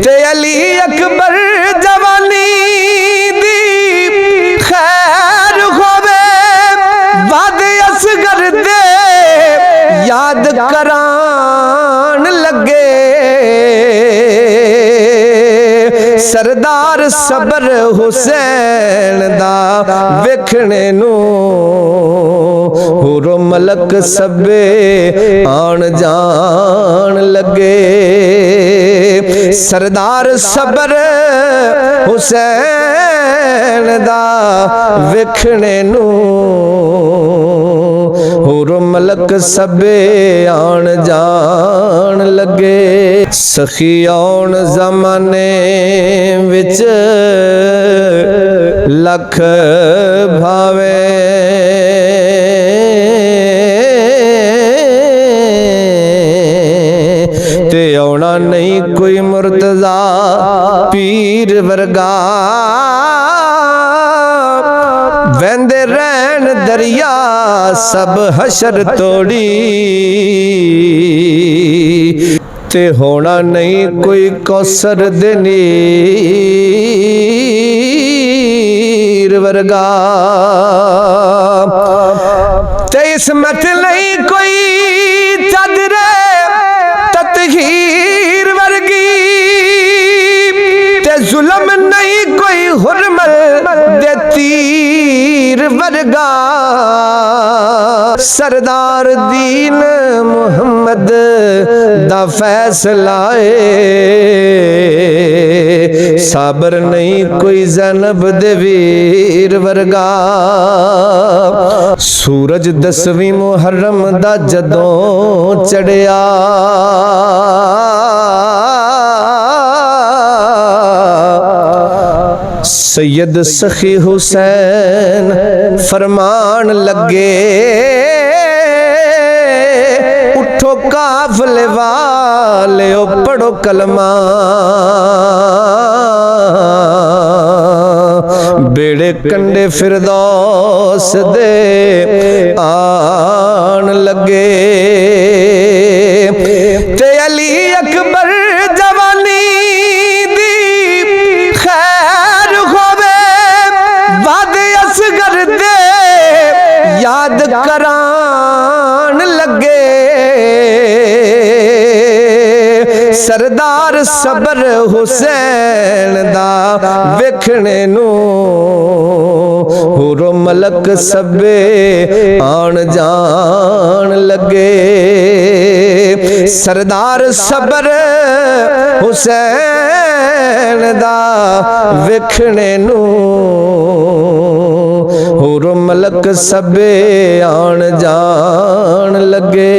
ते अली अकबर जवानी दी खैर होवे वादे असगर दे याद करान लगे सरदार सबर हुसैन दा वेखने नू हुरो मलक सबे आन जान लगे सरदार सबर हुसैन दा वेखने नू हुरो मलक सबे आन जान लगे सखी आउण ज़माने विच लख भावे ते आउणा नहीं कोई मुर्तज़ा पीर वर्गा वेंदे रैन दरिया सब हशर तोड़ी ते होना नहीं कोई कौसर दे नीर वर्गा ते इसमत नहीं कोई चादरे ततहीर वर्गी ते जुल्म नहीं कोई हुर्मत दे तीर वर्गा सरदार दीन मुहम्मद दा फैसला साबर नहीं कोई ज़ैनब दे वीर वर्गा सूरज 10वीं मुहर्रम दा जदों चढ़िया सैयद सखी हुसैन फरमान लगे उठो काफले वाले ओ पढ़ो कलमा बेड़े कंडे फिरदौस दे आन लगे ते अली अकबर जवानी दी खैर होवे वादे असगर दे याद करान लगे सरदार सबर हुसैन दा वेखने नू हुरो मलक सबे आन जान लगे सरदार सबर हुसैन दा वेखने नू हुरो मलक सबे आन जान लगे।